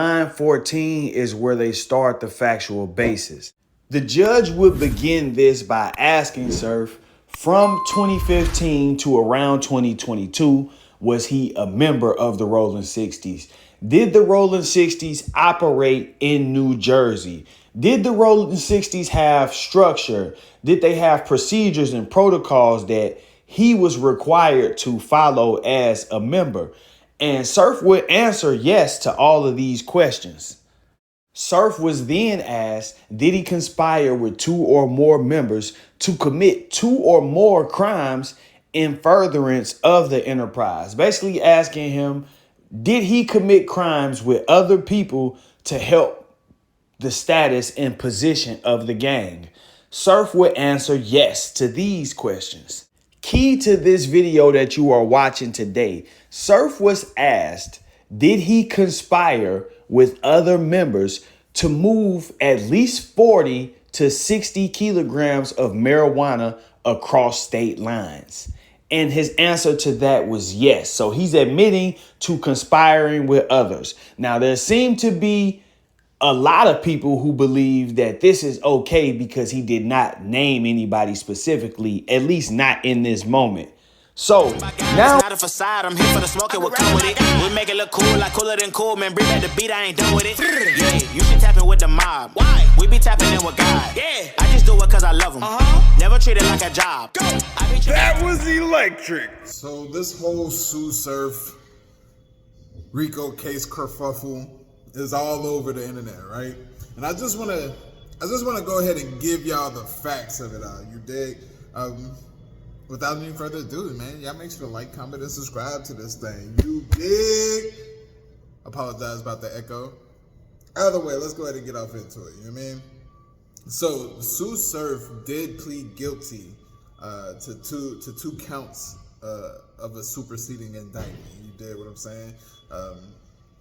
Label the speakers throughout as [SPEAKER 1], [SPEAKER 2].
[SPEAKER 1] Line 14 is where they start the factual basis. The judge would begin this by asking Surf, from 2015 to around 2022, was he a member of the Rolling 60s? Did the Rolling 60s operate in New Jersey? Did the Rolling 60s have structure? Did they have procedures and protocols that he was required to follow as a member? And Surf would answer yes to all of these questions. Surf was then asked, did he conspire with two or more members to commit two or more crimes in furtherance of the enterprise? Basically asking him, did he commit crimes with other people to help the status and position of the gang? Surf would answer yes to these questions. Key to this video that you are watching today, Surf was asked, did he conspire with other members to move at least 40 to 60 kilograms of marijuana across state lines? And his answer to that was yes. So he's admitting to conspiring with others. Now, there seem to be a lot of people who believe that this is okay because he did not name anybody specifically, at least not in this moment. So now,
[SPEAKER 2] not a facade, I'm here for the smoke, it will come with it. We make it look cool, like cooler than cool, man. Bring back the beat, I ain't done with it. Yeah, you should tap in with the mob. Why? We be tapping in with God. Yeah, I just do it cause I love him. Never treat it like a job. Go.
[SPEAKER 1] That was electric.
[SPEAKER 3] So this whole Tsu Surf Rico case kerfuffle is all over the internet, right? And I just wanna go ahead and give y'all the facts of it all. You dig? Without any further ado, man, y'all make sure to like, comment, and subscribe to this thing. You dig? Apologize about the echo. Either way, let's go ahead and get off into it. You know what I mean? So Tsu Surf did plead guilty to two counts of a superseding indictment. You dig what I'm saying?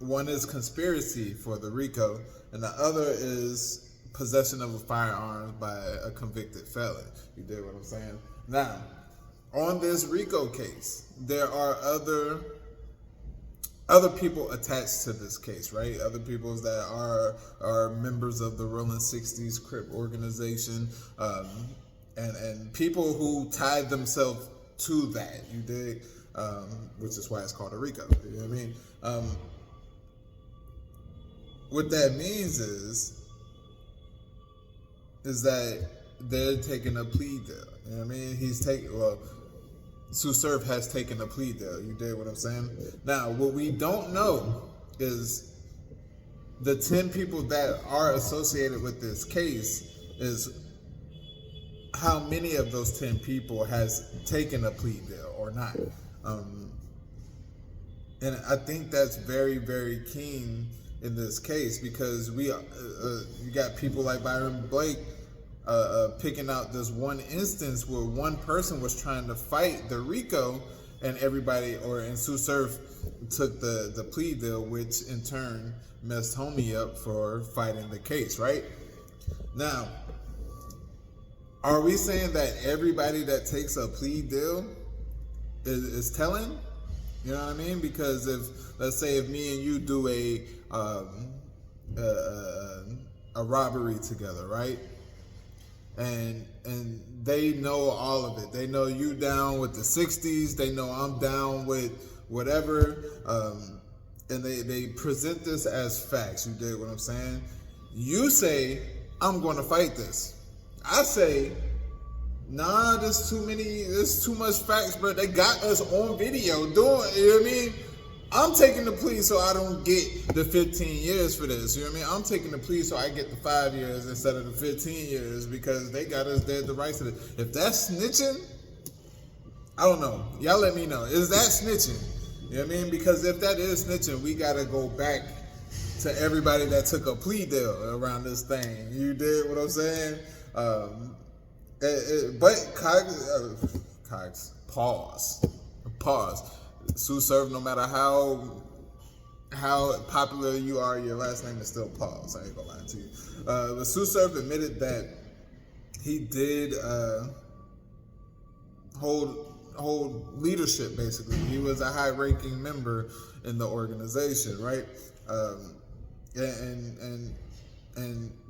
[SPEAKER 3] One is conspiracy for the RICO, and the other is possession of a firearm by a convicted felon. You dig what I'm saying? Now, on this RICO case, there are other people attached to this case, right? Other people that are members of the Rolling 60s Crip organization, and people who tied themselves to that, you dig? Which is why it's called a RICO, you know what I mean? What that means is that they're taking a plea deal, you know what I mean? Tsu Surf has taken a plea deal, you dig what I'm saying? Now, what we don't know is the 10 people that are associated with this case is how many of those 10 people has taken a plea deal or not. And I think that's very, very keen in this case because you got people like Byron Blake picking out this one instance where one person was trying to fight the RICO and Tsu Surf took the plea deal, which in turn messed homie up for fighting the case, right? Now, are we saying that everybody that takes a plea deal is telling? You know what I mean? Because let's say if me and you do a robbery together, right? And they know all of it. They know you down with the 60s. They know I'm down with whatever. And they present this as facts. You dig what I'm saying? You say, I'm going to fight this. I say, nah, there's too much facts, bro. They got us on video doing, you know what I mean? I'm taking the plea so I don't get the 15 years for this, you know what I mean? I'm taking the plea so I get the 5 years instead of the 15 years because they got us dead the rights to this. If that's snitching, I don't know. Y'all let me know. Is that snitching? You know what I mean? Because if that is snitching, we got to go back to everybody that took a plea deal around this thing. You did what I'm saying? But Cogs, pause. Tsu Surf, no matter how popular you are, your last name is still Pause. I ain't gonna lie to you. But Tsu Surf admitted that he did hold leadership. Basically, he was a high-ranking member in the organization, right? and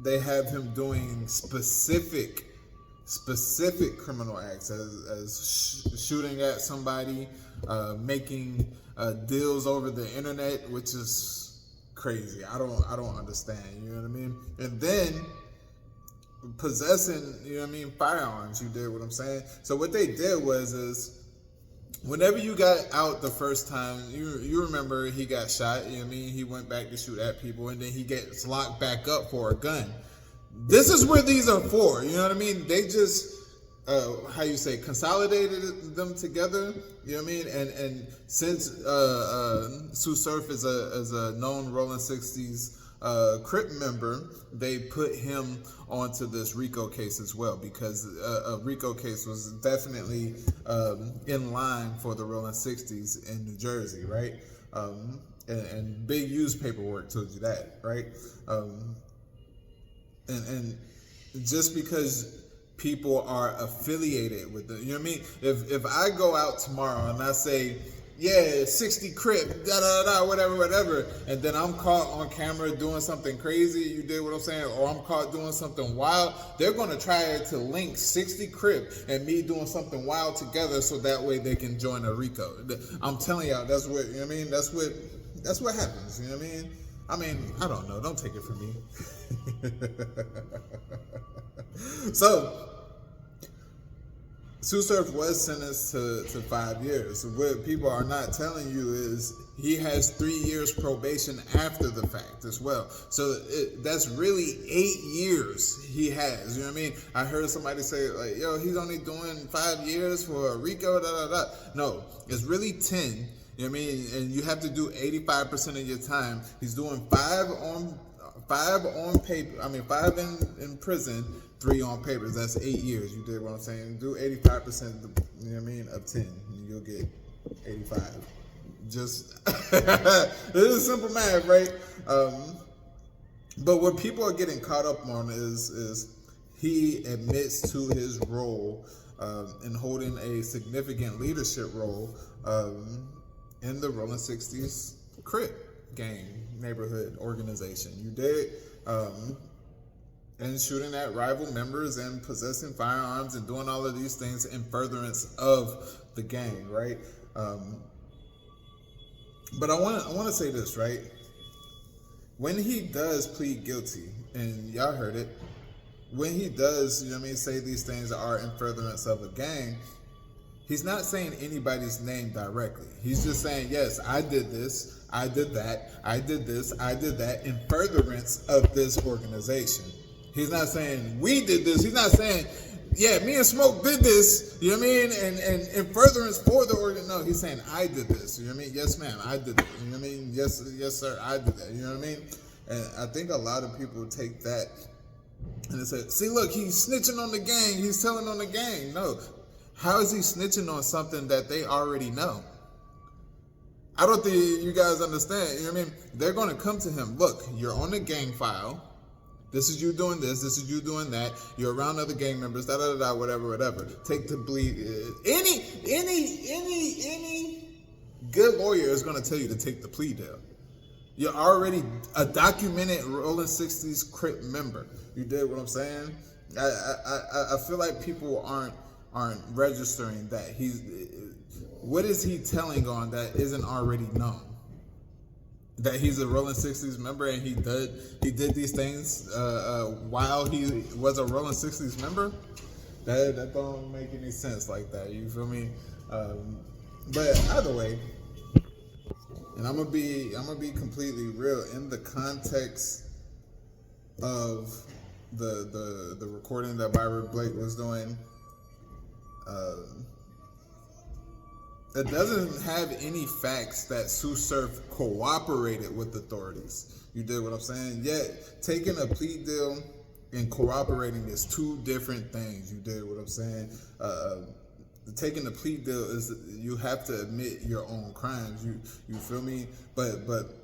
[SPEAKER 3] they have him doing specific criminal acts as shooting at somebody, making deals over the internet, which is crazy. I don't understand. You know what I mean? And then possessing, you know what I mean, firearms. You did what I'm saying. So what they did is whenever you got out the first time, you remember he got shot. You know what I mean? He went back to shoot at people, and then he gets locked back up for a gun. This is where these are for. You know what I mean? They just consolidated them together. You know what I mean? And since Tsu Surf is a known Rolling 60s Crip member, they put him onto this RICO case as well, because a RICO case was definitely in line for the Rolling 60s in New Jersey, right? And big used paperwork told you that, right? And just because people are affiliated with them, you know what I mean? If I go out tomorrow and I say, yeah, 60 Crip, whatever, and then I'm caught on camera doing something crazy, you did what I'm saying, or I'm caught doing something wild, they're going to try to link 60 Crip and me doing something wild together so that way they can join a RICO. I'm telling y'all, that's what, you know what I mean? That's what happens, you know what I mean? I don't know. Don't take it from me. So, Tsu Surf was sentenced to 5 years. What people are not telling you is he has 3 years probation after the fact as well. So that's really 8 years he has. You know what I mean? I heard somebody say, like, yo, he's only doing 5 years for a RICO, No, it's really 10. You know what I mean? And you have to do 85% of your time. He's doing 5 on paper. 5 in prison, 3 on papers. That's 8 years. You did what I'm saying. Do 85%. You know what I mean? Of 10, you'll get 85. Just this is simple math, right? But what people are getting caught up on is he admits to his role in holding a significant leadership role in the Rolling 60s Crip gang neighborhood organization. You did, and shooting at rival members and possessing firearms and doing all of these things in furtherance of the gang, right? But I want to say this, right? When he does plead guilty, and y'all heard it, when he does, you know what I mean, say these things are in furtherance of a gang, he's not saying anybody's name directly. He's just saying, yes, I did this, I did that, I did this, I did that in furtherance of this organization. He's not saying we did this. He's not saying, yeah, me and Smoke did this, you know what I mean, and in furtherance for the organ. No, he's saying I did this, you know what I mean? Yes, ma'am, I did it, you know what I mean? Yes, sir, I did that, you know what I mean? And I think a lot of people take that and they say, see, look, he's snitching on the gang, he's telling on the gang. No, how is he snitching on something that they already know? I don't think you guys understand, you know what I mean? They're going to come to him, look, you're on the gang file. This is you doing this is you doing that. You're around other gang members, whatever. Take the plea. Any good lawyer is going to tell you to take the plea deal. You're already a documented Rolling 60s Crip member. You did what I'm saying? I feel like people aren't registering that. What is he telling on that isn't already known? That he's a Rolling 60s member and he did these things while he was a Rolling 60s member? That don't make any sense like that. You feel me? But either way, and I'm gonna be completely real in the context of the recording that Byron Blake was doing. It doesn't have any facts that Tsu Surf cooperated with authorities. You did what I'm saying? Yet, taking a plea deal and cooperating is two different things. You did what I'm saying? Taking the plea deal is you have to admit your own crimes. You feel me? But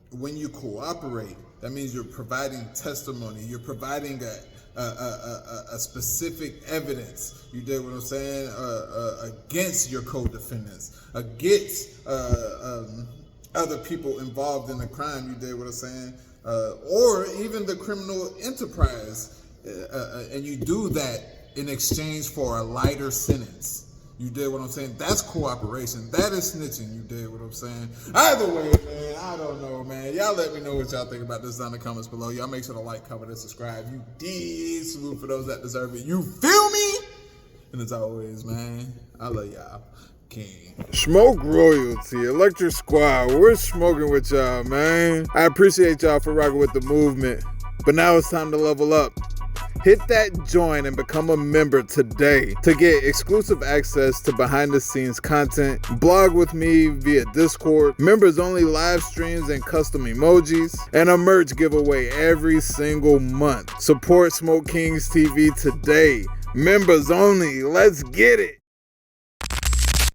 [SPEAKER 3] when you cooperate, that means you're providing testimony. You're providing a specific evidence. You did what I'm saying? Against your co-defendants, against other people involved in the crime. You did what I'm saying? or even the criminal enterprise, and you do that in exchange for a lighter sentence. You did what I'm saying? That's cooperation. That is snitching. You did what I'm saying? Either way, man, I don't know, man. Y'all let me know what y'all think about this down in the comments below. Y'all make sure to like, comment, and subscribe. You did. Salute for those that deserve it. You feel me? And as always, man, I love y'all. King. Smoke Royalty, Electric Squad. We're smoking with y'all, man. I appreciate y'all for rocking with the movement. But now it's time to level up. Hit that join and become a member today to get exclusive access to behind the scenes content, blog with me via Discord, members only live streams and custom emojis, and a merch giveaway every single month. Support Smoke Kings TV today. Members only. Let's get it.